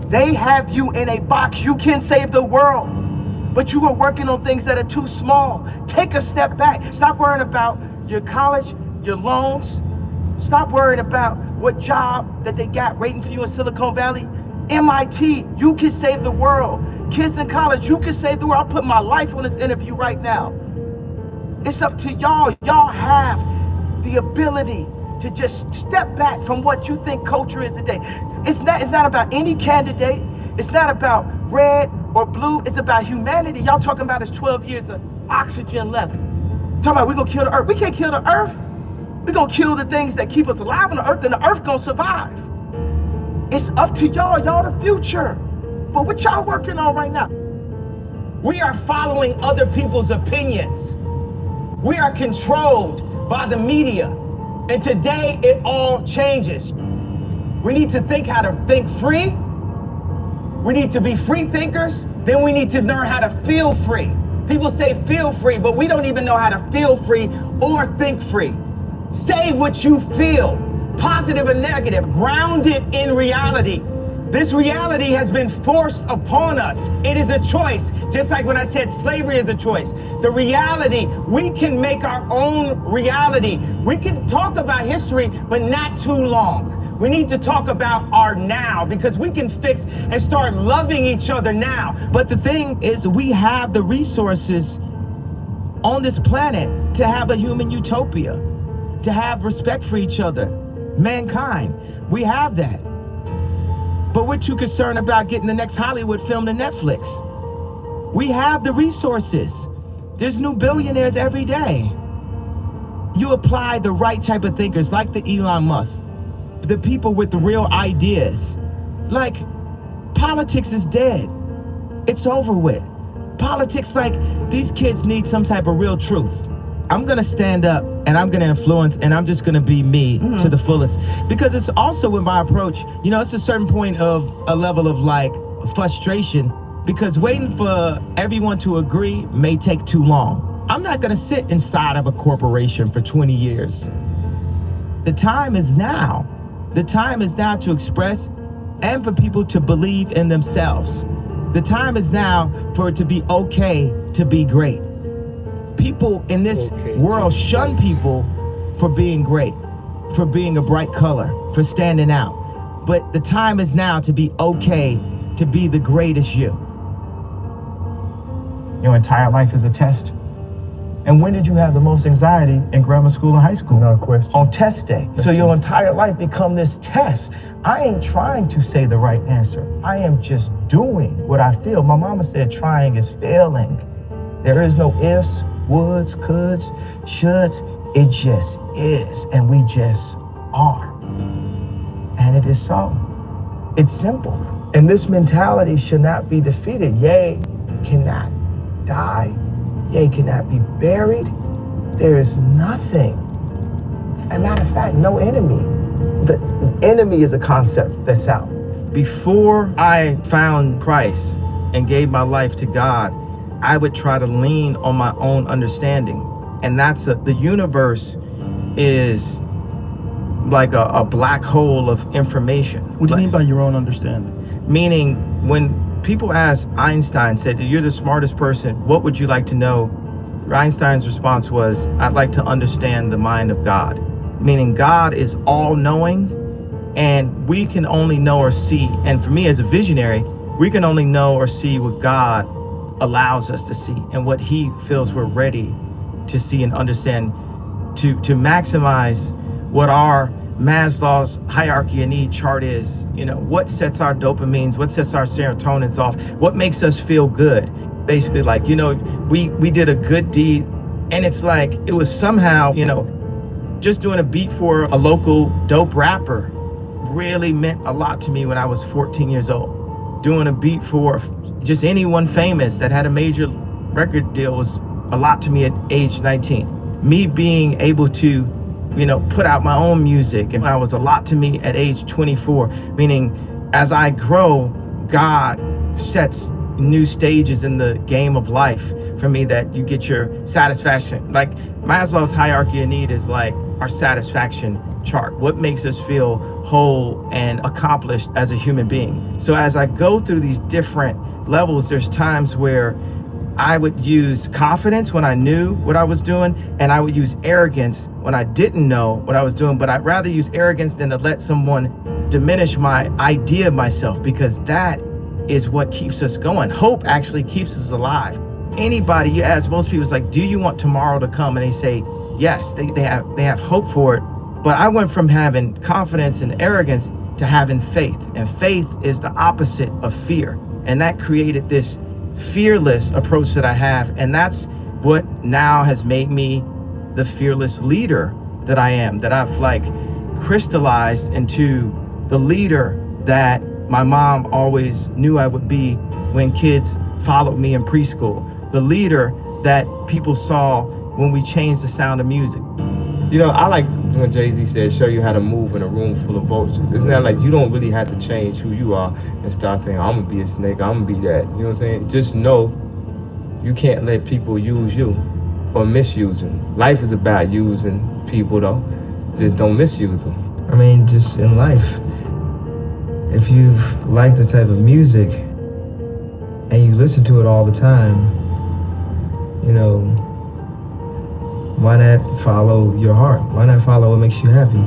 They have you in a box. You can save the world, but you are working on things that are too small. Take a step back. Stop worrying about your college, your loans. Stop worrying about what job that they got waiting for you in Silicon Valley. MIT, you can save the world. Kids in college, you can save the world. I'll put my life on this interview right now. It's up to y'all. Y'all have the ability to just step back from what you think culture is today. It's not about any candidate. It's not about red or blue. It's about humanity. Y'all talking about is 12 years of oxygen left. Talking about we gonna kill the earth. We can't kill the earth. We gonna kill the things that keep us alive on the earth, and the earth gonna survive. It's up to y'all. Y'all the future. But what y'all working on right now? We are following other people's opinions. We are controlled by the media. And today it all changes. We need to think how to think free. We need to be free thinkers. Then we need to learn how to feel free. People say feel free, but we don't even know how to feel free or think free. Say what you feel, positive or negative, grounded in reality. This reality has been forced upon us. It is a choice. Just like when I said slavery is a choice. The reality, we can make our own reality. We can talk about history, but not too long. We need to talk about our now, because we can fix and start loving each other now. But the thing is, we have the resources on this planet to have a human utopia, to have respect for each other, mankind. We have that. But we're too concerned about getting the next Hollywood film to Netflix. We have the resources. There's new billionaires every day. You apply the right type of thinkers, like the Elon Musk, the people with the real ideas. Like, politics is dead. It's over with. Politics, like, these kids need some type of real truth. I'm gonna stand up and I'm gonna influence, and I'm just gonna be me to the fullest. Because it's also with my approach, you know, it's a certain point of a level of like frustration, because waiting for everyone to agree may take too long. I'm not gonna sit inside of a corporation for 20 years. The time is now. The time is now to express and for people to believe in themselves. The time is now for it to be okay to be great. People in this world shun people for being great, for being a bright color, for standing out. But the time is now to be okay to be the greatest you. Your entire life is a test. And when did you have the most anxiety? In grammar school and high school? No question. On test day. So your entire life become this test. I ain't trying to say the right answer. I am just doing what I feel. My mama said trying is failing. There is no ifs, woulds, coulds, shoulds. It just is, and we just are. And it is so. It's simple. And this mentality should not be defeated. Yea, cannot die. Yea, cannot be buried. There is nothing. As a matter of fact, no enemy. The enemy is a concept that's out. Before I found Christ and gave my life to God, I would try to lean on my own understanding. And that's the universe is like a black hole of information. What do you mean by your own understanding? Meaning, when people ask Einstein, said, you're the smartest person, what would you like to know? Einstein's response was, I'd like to understand the mind of God. Meaning God is all-knowing, and we can only know or see, and for me as a visionary, we can only know or see what God allows us to see and what he feels we're ready to see and understand, to maximize what our Maslow's hierarchy of need chart is. You know, what sets our dopamines, what sets our serotonins off, what makes us feel good. Basically, like, you know, we did a good deed, and it's like it was somehow, you know, just doing a beat for a local dope rapper really meant a lot to me when I was 14 years old. Doing a beat for just anyone famous that had a major record deal was a lot to me at age 19. Me being able to, you know, put out my own music, and I was a lot to me at age 24, meaning as I grow, God sets new stages in the game of life for me that you get your satisfaction. Like Maslow's hierarchy of need is like our satisfaction chart, what makes us feel whole and accomplished as a human being. So as I go through these different levels, there's times where I would use confidence when I knew what I was doing, and I would use arrogance when I didn't know what I was doing. But I'd rather use arrogance than to let someone diminish my idea of myself, because that is what keeps us going. Hope actually keeps us alive. Anybody, you ask most people, it's like, do you want tomorrow to come? And they say yes, they have hope for it. But I went from having confidence and arrogance to having faith, and faith is the opposite of fear. And that created this fearless approach that I have, and that's what now has made me the fearless leader that I am, that I've like crystallized into the leader that my mom always knew I would be when kids followed me in preschool, the leader that people saw when we changed the sound of music. You know, I like when Jay-Z said, show you how to move in a room full of vultures. Isn't that like, you don't really have to change who you are and start saying, I'm gonna be a snake, I'm gonna be that. You know what I'm saying? Just know you can't let people use you or misuse you. Life is about using people though. Just don't misuse them. I mean, just in life, if you like the type of music and you listen to it all the time, you know, why not follow your heart? Why not follow what makes you happy?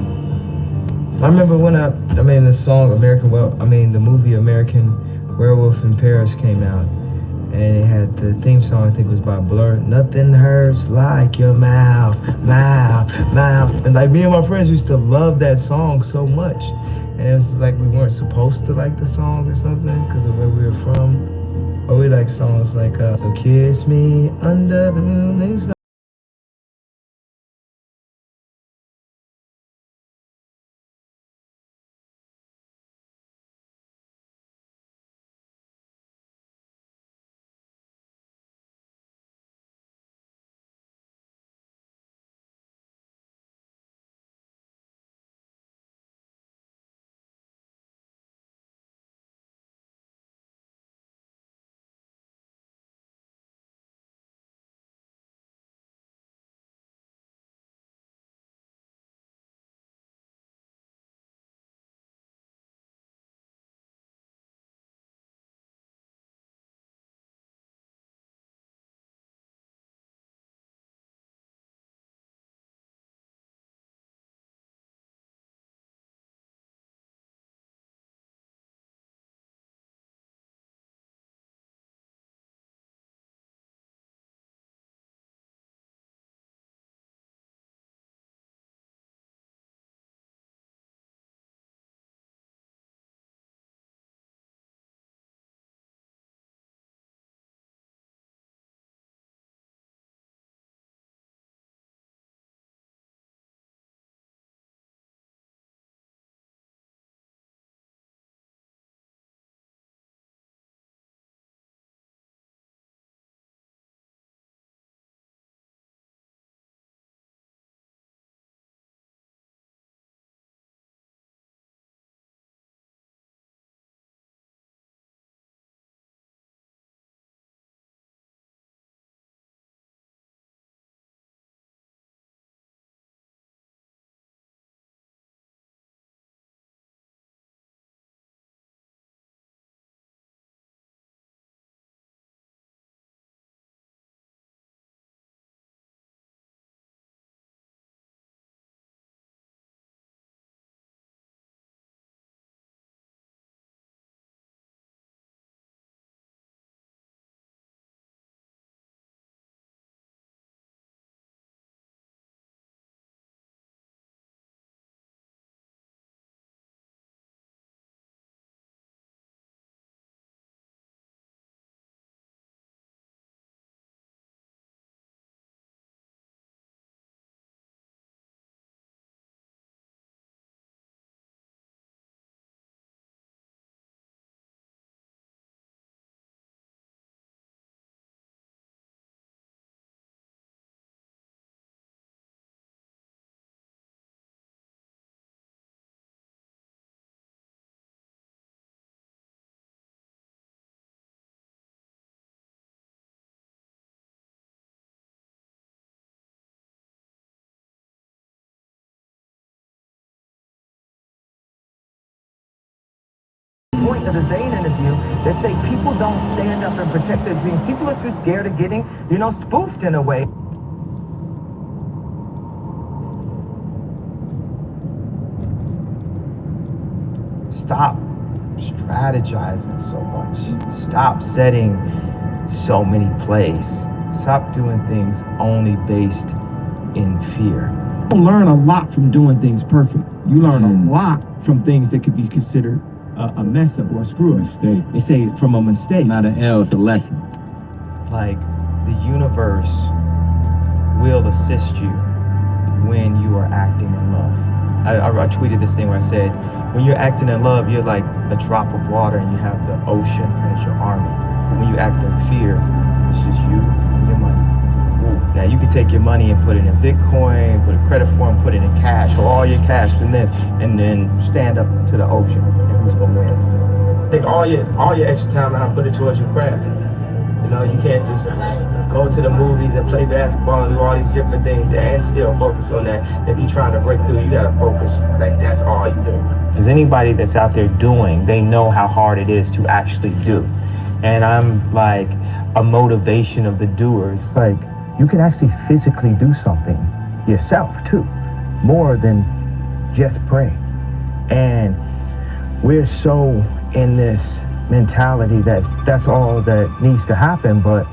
I remember when the song the movie American Werewolf in Paris came out, and it had the theme song, I think it was by Blur. Nothing hurts like your mouth. And like me and my friends used to love that song so much. And it was like we weren't supposed to like the song or something because of where we were from. But we like songs like So Kiss Me Under the Moon. point of the Zayn interview that say people don't stand up and protect their dreams. People are too scared of getting, spoofed in a way. Stop strategizing so much. Stop setting so many plays. Stop doing things only based in fear. You learn a lot from doing things perfect. You learn a lot from things that could be considered a mess up or a screw up. They say from a mistake. Not an L, it's a lesson. Like, the universe will assist you when you are acting in love. I tweeted this thing where I said, when you're acting in love, you're like a drop of water and you have the ocean as your army. When you act in fear, it's just you and your money. Now you can take your money and put it in Bitcoin, put a credit form, put it in cash, or all your cash, and then stand up to the ocean, and who's gonna win? Take all your extra time and put it towards your craft. You can't just go to the movies and play basketball and do all these different things and still focus on that. If you're trying to break through, you gotta focus. Like, that's all you do. Because anybody that's out there doing, they know how hard it is to actually do. And I'm like a motivation of the doers. Like, you can actually physically do something yourself too, more than just pray. And we're so in this mentality that's all that needs to happen, but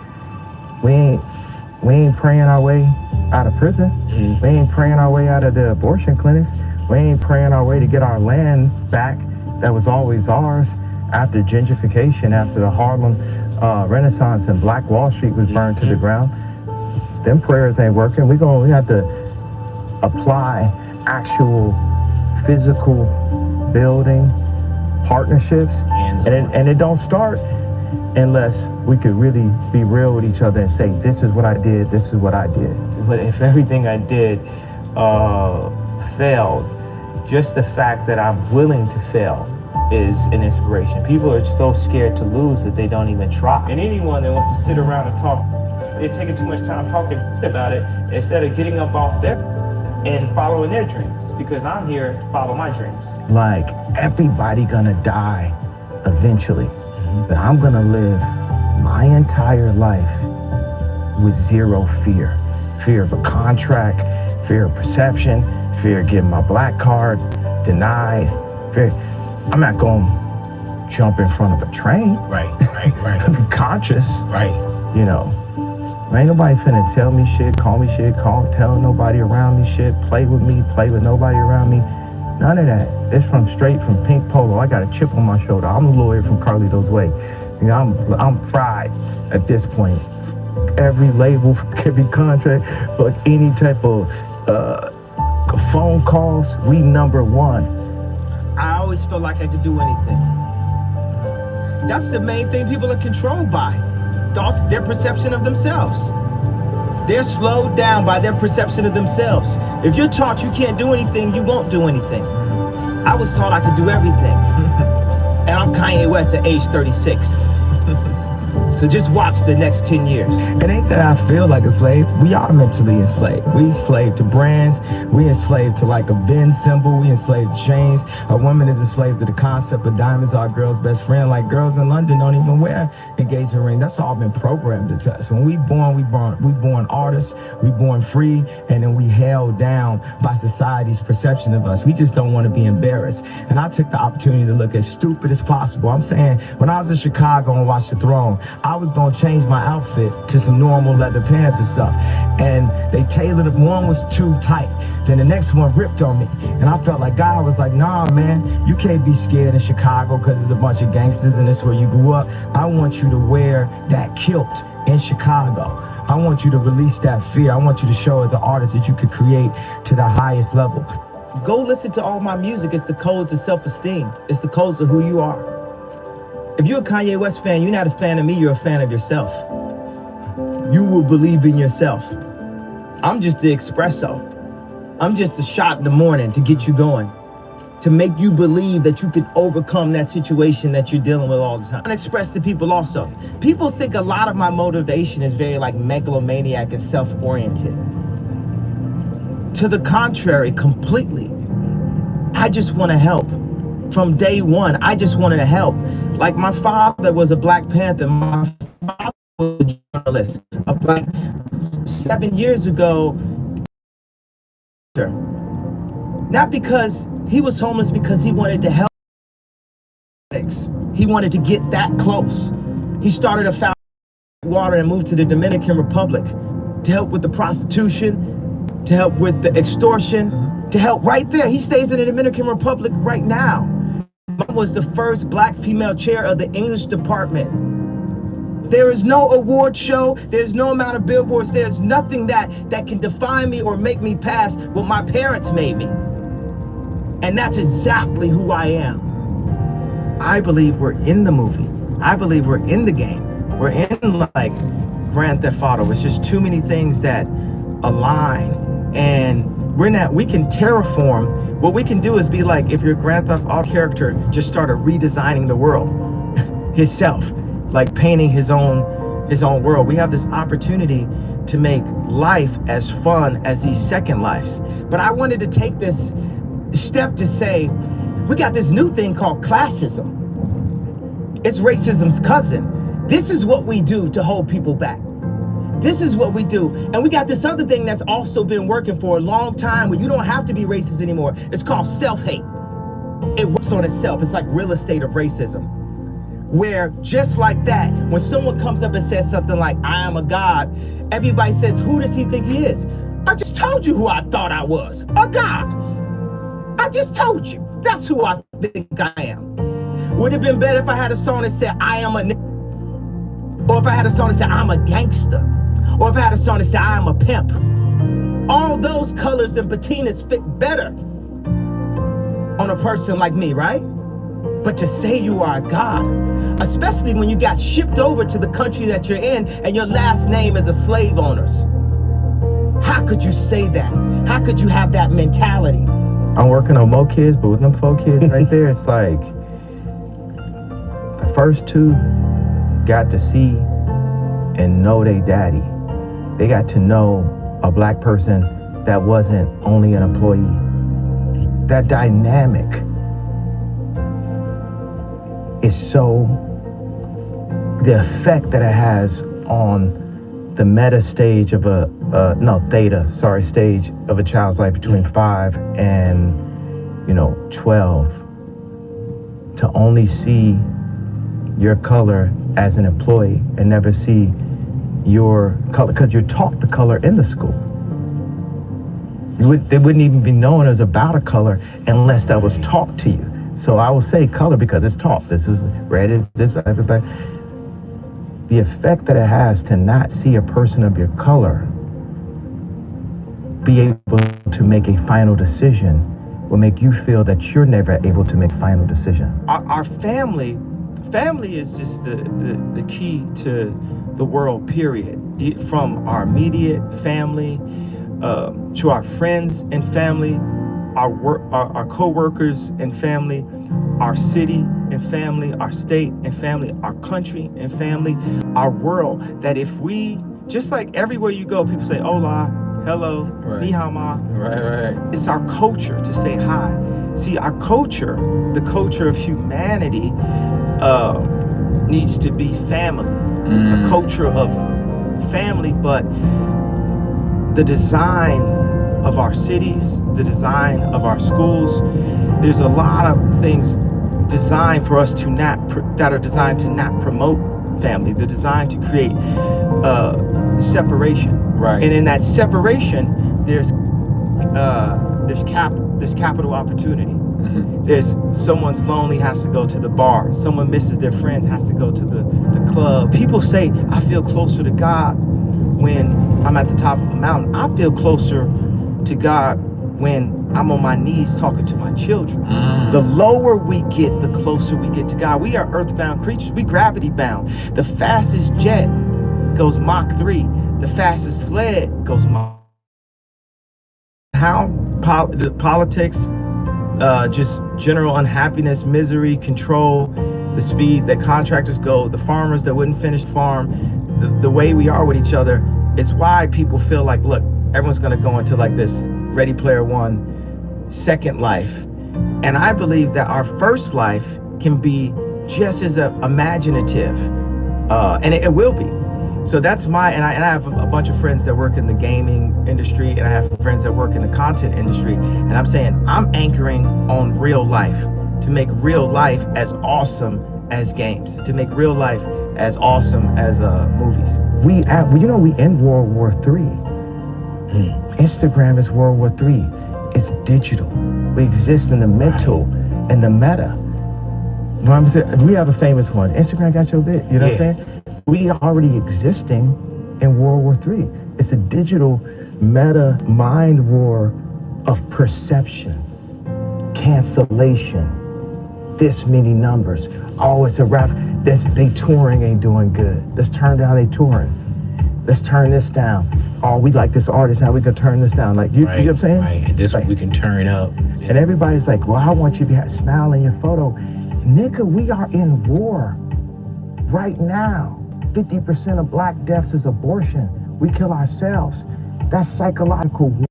we ain't praying our way out of prison. Mm-hmm. We ain't praying our way out of the abortion clinics. We ain't praying our way to get our land back that was always ours after gentrification, after the Harlem Renaissance and Black Wall Street was burned to the ground. Them prayers ain't working. We have to apply actual physical building partnerships, and it don't start unless we could really be real with each other and say, this is what I did, this is what I did. But if everything I did failed, just the fact that I'm willing to fail is an inspiration. People are so scared to lose that they don't even try. And anyone that wants to sit around and talk, they're taking too much time talking about it instead of getting up off their and following their dreams, because I'm here to follow my dreams. Like, everybody gonna die eventually, but I'm gonna live my entire life with zero fear. Fear of a contract, fear of perception, fear of getting my black card denied. Fear. I'm not gonna jump in front of a train. Right. I'm conscious. Right. Ain't nobody finna tell me shit, call me shit, tell nobody around me shit, play with nobody around me. None of that. It's straight from Pink Polo. I got a chip on my shoulder. I'm a lawyer from Carlito's Way. I'm fried at this point. Every label, every contract, like any type of phone calls, we number one. I always felt like I could do anything. That's the main thing people are controlled by. Thoughts, their perception of themselves. They're slowed down by their perception of themselves. If you're taught you can't do anything, you won't do anything. I was taught I could do everything. And I'm Kanye West at age 36. So just watch the next 10 years. It ain't that I feel like a slave. We are mentally enslaved. We enslaved to brands. We enslaved to like a bin symbol. We enslaved to chains. A woman is enslaved to the concept of diamonds are a girl's best friend. Like, girls in London don't even wear engagement ring. That's all been programmed into us. When we born artists, we born free, and then we held down by society's perception of us. We just don't want to be embarrassed. And I took the opportunity to look as stupid as possible. I'm saying, when I was in Chicago and watched The Throne, I was gonna change my outfit to some normal leather pants and stuff. And they tailored it, one was too tight. Then the next one ripped on me. And I felt like God was like, nah, man, you can't be scared in Chicago because there's a bunch of gangsters and that's where you grew up. I want you to wear that kilt in Chicago. I want you to release that fear. I want you to show as an artist that you could create to the highest level. Go listen to all my music. It's the codes of self-esteem. It's the codes of who you are. If you're a Kanye West fan, you're not a fan of me, you're a fan of yourself. You will believe in yourself. I'm just the espresso. I'm just a shot in the morning to get you going, to make you believe that you can overcome that situation that you're dealing with all the time. I express to people also. People think a lot of my motivation is very like megalomaniac and self-oriented. To the contrary, completely. I just want to help. from day one. I just wanted to help. Like my father was a Black Panther. My father was a journalist. A Black 7 years ago. Not because he was homeless, because he wanted to help. He wanted to get that close. He started a fountain of water and moved to the Dominican Republic to help with the prostitution, to help with the extortion, to help right there. He stays in the Dominican Republic right now. Mom was the first Black female chair of the English department. There is no award show. There's no amount of billboards. There's nothing that can define me or make me pass what my parents made me. And that's exactly who I am. I believe we're in the movie. I believe we're in the game. We're in like Grand Theft Auto. It's just too many things that align, and we can terraform. What we can do is be like, if your Grand Theft Auto character just started redesigning the world himself, like painting his own world. We have this opportunity to make life as fun as these second lives. But I wanted to take this step to say, we got this new thing called classism. It's racism's cousin. This is what we do to hold people back. This is what we do. And we got this other thing that's also been working for a long time, where you don't have to be racist anymore. It's called self-hate. It works on itself. It's like real estate of racism, where just like that, when someone comes up and says something like, I am a god, everybody says, who does he think he is? I just told you who I thought I was, a god. I just told you. That's who I think I am. Would it have been better if I had a song that said, I am a nigga? Or if I had a song that said, I'm a gangster? Or if I had a song that said, I am a pimp? All those colors and patinas fit better on a person like me, right? But to say you are a god, especially when you got shipped over to the country that you're in and your last name is a slave owner's. How could you say that? How could you have that mentality? I'm working on more kids, but with them 4 kids right there, it's like the first 2 got to see and know their daddy. They got to know a Black person that wasn't only an employee. That dynamic is so, the effect that it has on the meta stage of stage of a child's life between 5 and 12, to only see your color as an employee and never see your color, because you're taught the color in the school. They wouldn't even be known as about a color unless that was taught to you. So I will say color because it's taught. This is red, is this, everybody. The effect that it has to not see a person of your color be able to make a final decision will make you feel that you're never able to make a final decision. Our family is just the key to the world, period. From our immediate family to our friends and family, our co-workers and family, our city and family, our state and family, our country and family, our world. That if we, just like everywhere you go, people say hola, hello, ni hao ma. Right. It's our culture to say hi. See, our culture, the culture of humanity, needs to be family. A culture of family, but the design of our cities, the design of our schools, there's a lot of things designed for us to that are designed to not promote family. They're designed to create separation. Right. And in that separation, there's capital opportunity. Mm-hmm. There's someone's lonely, has to go to the bar. Someone misses their friends, has to go to the club. People say, I feel closer to God when I'm at the top of a mountain. I feel closer to God when I'm on my knees talking to my children. The lower we get, the closer we get to God. We are earthbound creatures. We gravity bound. The fastest jet goes Mach 3. The fastest sled goes Mach. How politics, just general unhappiness, misery, control, the speed that contractors go, the farmers that wouldn't finish farm, the way we are with each other, it's why people feel like, look, everyone's gonna go into like this Ready Player One second life, And I believe that our first life can be just as imaginative, and it will be. So that's and I have a bunch of friends that work in the gaming industry, and I have friends that work in the content industry, and I'm saying I'm anchoring on real life to make real life as awesome as games, to make real life as awesome as movies. We in World War III. Instagram is World War III. It's digital. We exist in the mental and the meta. We have a famous one. Instagram got your bit. You know what I'm saying? We are already existing in World War III. It's a digital meta mind war of perception, cancellation, this many numbers. Oh, it's a rap. They touring ain't doing good. Let's turn down they touring. Let's turn this down. Oh, we like this artist. How we can turn this down? Like you know what I'm saying? Right. And this like, we can turn up. And everybody's like, well, I want you to be smiling in your photo. Nigga, we are in war right now. 50% of black deaths is abortion. We kill ourselves. That's psychological war.